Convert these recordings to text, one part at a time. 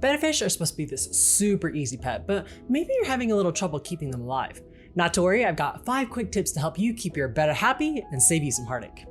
Betta fish are supposed to be this super easy pet, but maybe you're having a little trouble keeping them alive. Not to worry, I've got 5 quick tips to help you keep your Betta happy and save you some heartache.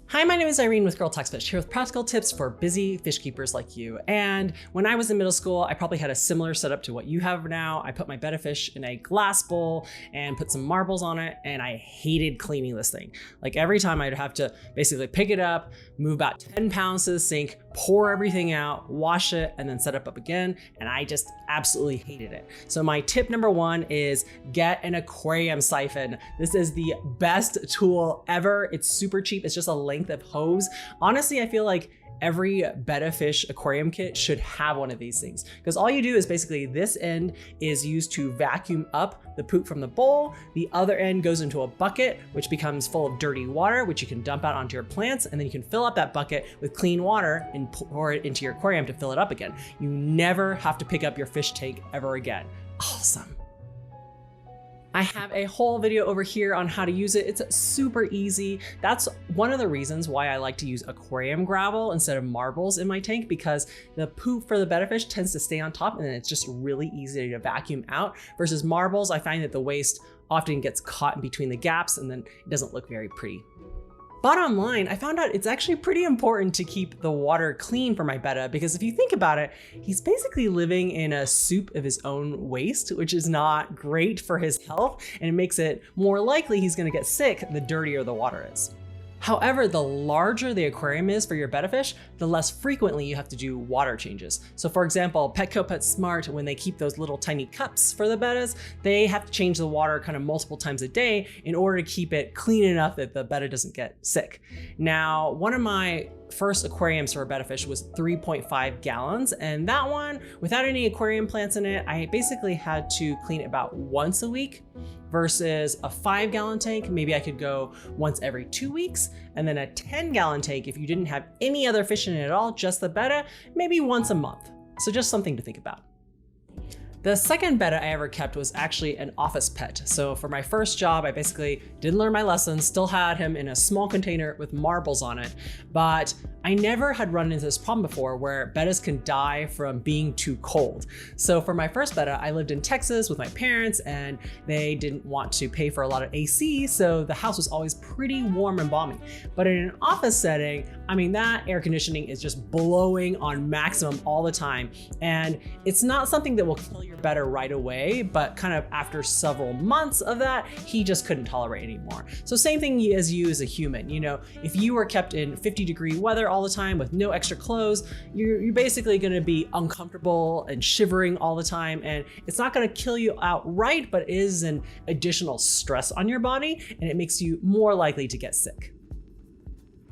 Hi, my name is Irene with girltalksfish, here with practical tips for busy fish keepers like you. And when I was in middle school, I probably had a similar setup to what you have now. I put my Betta fish in a glass bowl and put some marbles on it, and I hated cleaning this thing. Like every time I'd have to basically pick it up, move about 10 pounds to the sink, pour everything out, wash it, and then set it up again. And I just absolutely hated it. So my tip number 1 is get an aquarium siphon. This is the best tool ever. It's super cheap. It's just a length of hose. Honestly, I feel like every Betta fish aquarium kit should have one of these things, because all you do is basically this end is used to vacuum up the poop from the bowl. The other end goes into a bucket, which becomes full of dirty water, which you can dump out onto your plants, and then you can fill up that bucket with clean water and pour it into your aquarium to fill it up again. You never have to pick up your fish tank ever again. Awesome. I have a whole video over here on how to use it. It's super easy. That's one of the reasons why I like to use aquarium gravel instead of marbles in my tank, because the poop for the Betta fish tends to stay on top and then it's just really easy to vacuum out, versus marbles. I find that the waste often gets caught in between the gaps and then it doesn't look very pretty. Bottom line, I found out it's actually pretty important to keep the water clean for my Betta, because if you think about it, he's basically living in a soup of his own waste, which is not great for his health, and it makes it more likely he's gonna get sick the dirtier the water is. However, the larger the aquarium is for your Betta fish, the less frequently you have to do water changes. So for example, Petco PetSmart, when they keep those little tiny cups for the Bettas, they have to change the water kind of multiple times a day in order to keep it clean enough that the Betta doesn't get sick. Now, one of my first aquariums for a Betta fish was 3.5 gallons. And that one, without any aquarium plants in it, I basically had to clean it about once a week, versus a 5-gallon tank. Maybe I could go once every 2 weeks. And then a 10-gallon tank, if you didn't have any other fish in it at all, just the Betta, maybe once a month. So just something to think about. The second Betta I ever kept was actually an office pet. So for my first job, I basically didn't learn my lessons, still had him in a small container with marbles on it, but I never had run into this problem before where Bettas can die from being too cold. So for my first Betta, I lived in Texas with my parents and they didn't want to pay for a lot of AC, so the house was always pretty warm and balmy. But in an office setting, I mean, that air conditioning is just blowing on maximum all the time. And it's not something that will kill your Betta right away, but kind of after several months of that, he just couldn't tolerate anymore. So same thing as you as a human, you know, if you were kept in 50-degree weather all the time with no extra clothes, you're basically gonna be uncomfortable and shivering all the time. And it's not gonna kill you outright, but it is an additional stress on your body and it makes you more likely to get sick.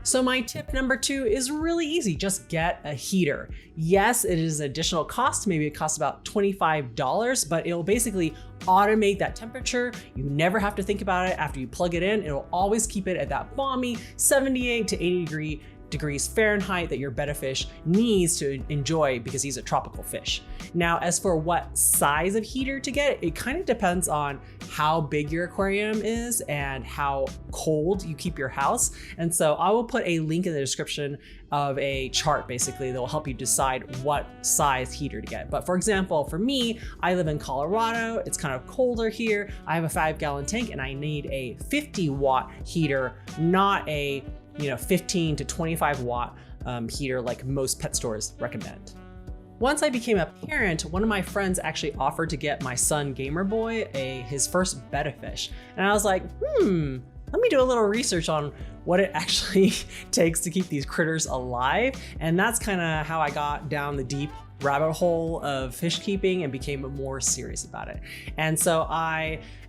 So my tip number 2 is really easy. Just get a heater. Yes, it is an additional cost. Maybe it costs about $25, but it'll basically automate that temperature. You never have to think about it after you plug it in. It'll always keep it at that balmy 78 to 80 degrees Fahrenheit that your Betta fish needs to enjoy because he's a tropical fish. Now, as for what size of heater to get, it kind of depends on how big your aquarium is and how cold you keep your house. And so I will put a link in the description of a chart basically that will help you decide what size heater to get. But for example, for me, I live in Colorado. It's kind of colder here. I have a 5-gallon tank and I need a 50-watt heater, not a 15 to 25 watt heater like most pet stores recommend. Once I became a parent, one of my friends actually offered to get my son Gamer Boy his first Betta fish. And I was like, let me do a little research on what it actually takes to keep these critters alive. And that's kind of how I got down the deep rabbit hole of fish keeping and became more serious about it. And so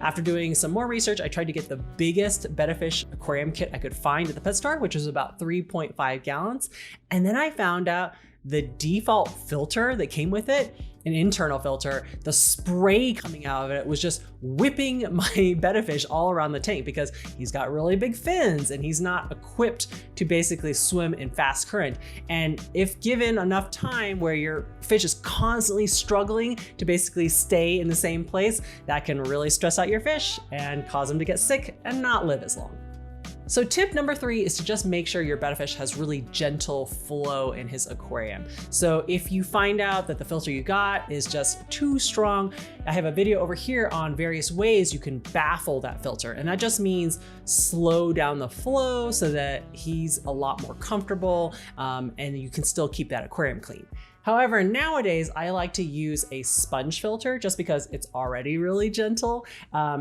after doing some more research, I tried to get the biggest Betta fish aquarium kit I could find at the pet store, which was about 3.5 gallons. And then I found out the default filter that came with it, an internal filter, the spray coming out of it was just whipping my Betta fish all around the tank because he's got really big fins and he's not equipped to basically swim in fast current. And if given enough time where your fish is constantly struggling to basically stay in the same place, that can really stress out your fish and cause them to get sick and not live as long. So tip number 3 is to just make sure your betta fish has really gentle flow in his aquarium. So if you find out that the filter you got is just too strong, I have a video over here on various ways you can baffle that filter. And that just means slow down the flow so that he's a lot more comfortable and you can still keep that aquarium clean. However, nowadays I like to use a sponge filter just because it's already really gentle.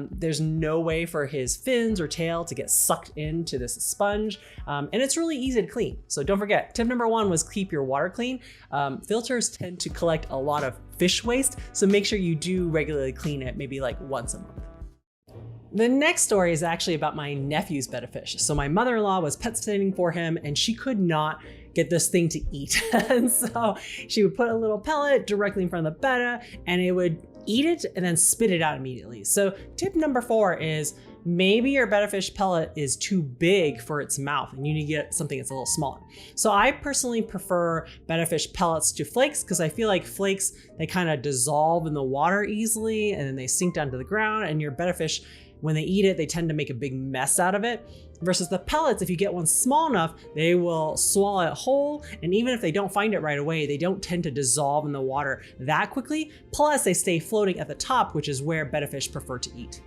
There's no way for his fins or tail to get sucked into this sponge, and it's really easy to clean. So don't forget, tip number 1 was keep your water clean. Filters tend to collect a lot of fish waste, so make sure you do regularly clean it, maybe like once a month. The next story is actually about my nephew's betta fish. So my mother-in-law was pet sitting for him and she could not get this thing to eat. And so she would put a little pellet directly in front of the betta and it would eat it and then spit it out immediately. So tip number 4 is maybe your betta fish pellet is too big for its mouth and you need to get something that's a little smaller. So I personally prefer betta fish pellets to flakes because I feel like flakes, they kind of dissolve in the water easily and then they sink down to the ground, and your betta fish, when they eat it, they tend to make a big mess out of it. Versus the pellets, if you get one small enough, they will swallow it whole. And even if they don't find it right away, they don't tend to dissolve in the water that quickly. Plus they stay floating at the top, which is where betta fish prefer to eat.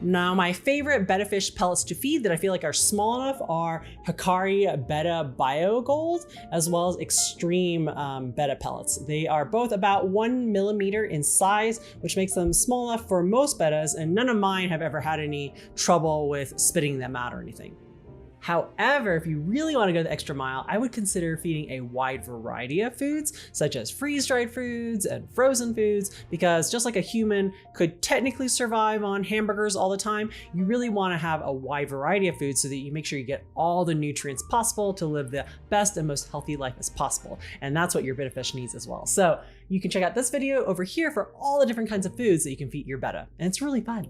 Now, my favorite betta fish pellets to feed that I feel like are small enough are Hikari Betta Bio Gold, as well as Extreme Betta pellets. They are both about 1 millimeter in size, which makes them small enough for most bettas, and none of mine have ever had any trouble with spitting them out or anything. However, if you really want to go the extra mile, I would consider feeding a wide variety of foods, such as freeze-dried foods and frozen foods, because just like a human could technically survive on hamburgers all the time, you really want to have a wide variety of foods so that you make sure you get all the nutrients possible to live the best and most healthy life as possible. And that's what your betta fish needs as well. So you can check out this video over here for all the different kinds of foods that you can feed your betta, and it's really fun.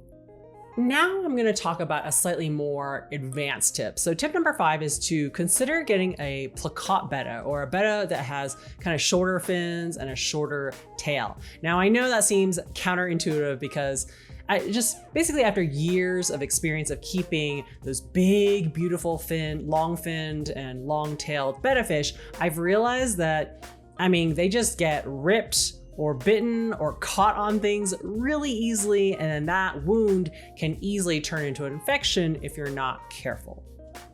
Now I'm going to talk about a slightly more advanced tip. So tip number 5 is to consider getting a placotte betta, or a betta that has kind of shorter fins and a shorter tail. Now I know that seems counterintuitive because basically after years of experience of keeping those big, beautiful long-finned and long-tailed betta fish, I've realized that, they just get ripped or bitten or caught on things really easily, and then that wound can easily turn into an infection if you're not careful.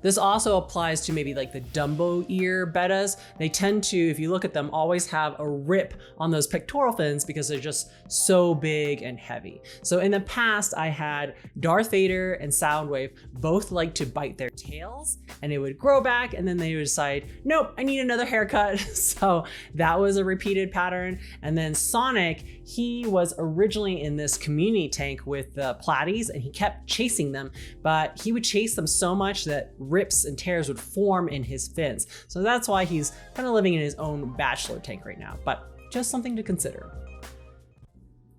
This also applies to maybe like the Dumbo ear bettas. They tend to, if you look at them, always have a rip on those pectoral fins because they're just so big and heavy. So in the past, I had Darth Vader and Soundwave both like to bite their tails, and it would grow back, and then they would decide, nope, I need another haircut. So that was a repeated pattern. And then Sonic, he was originally in this community tank with the platies, and he kept chasing them, but he would chase them so much that rips and tears would form in his fins. So that's why he's kind of living in his own bachelor tank right now, but just something to consider.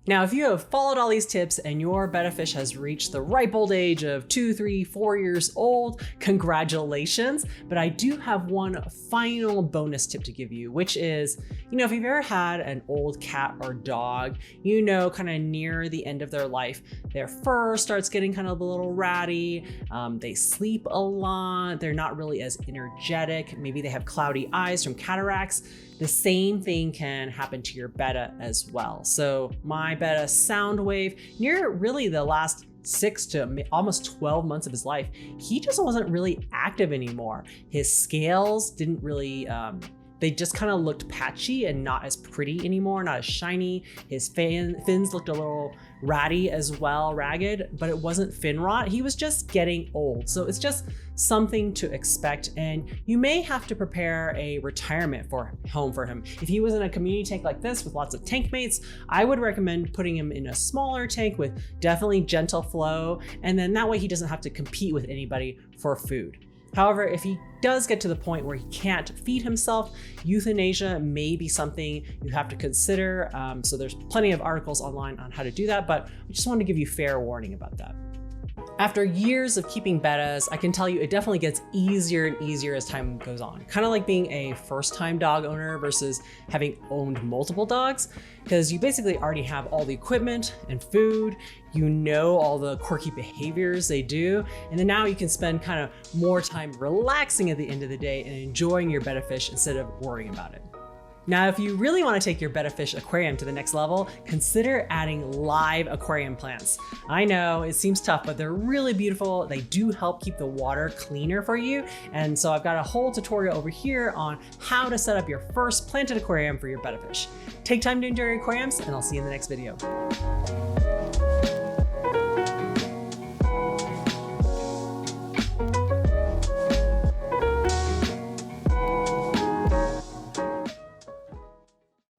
Now, if you have followed all these tips and your betta fish has reached the ripe old age of 2, 3, 4 years old, congratulations. But I do have one final bonus tip to give you, which is, if you've ever had an old cat or dog, kind of near the end of their life, their fur starts getting kind of a little ratty, they sleep a lot, they're not really as energetic, maybe they have cloudy eyes from cataracts. The same thing can happen to your betta as well. So my betta Soundwave, near really the last 6 to almost 12 months of his life, he just wasn't really active anymore. His scales didn't really, they just kind of looked patchy and not as pretty anymore, not as shiny. His fins looked a little ratty as well, ragged, but it wasn't fin rot. He was just getting old. So it's just something to expect, and you may have to prepare a retirement home for him. If he was in a community tank like this with lots of tank mates, I would recommend putting him in a smaller tank with definitely gentle flow, and then that way he doesn't have to compete with anybody for food. However, if he does get to the point where he can't feed himself, euthanasia may be something you have to consider. So there's plenty of articles online on how to do that, but I just wanted to give you fair warning about that. After years of keeping bettas, I can tell you it definitely gets easier and easier as time goes on. Kind of like being a first-time dog owner versus having owned multiple dogs, because you basically already have all the equipment and food, you know all the quirky behaviors they do, and then now you can spend kind of more time relaxing at the end of the day and enjoying your betta fish instead of worrying about it. Now, if you really want to take your betta fish aquarium to the next level, consider adding live aquarium plants. I know it seems tough, but they're really beautiful. They do help keep the water cleaner for you. And so I've got a whole tutorial over here on how to set up your first planted aquarium for your betta fish. Take time to enjoy your aquariums, and I'll see you in the next video.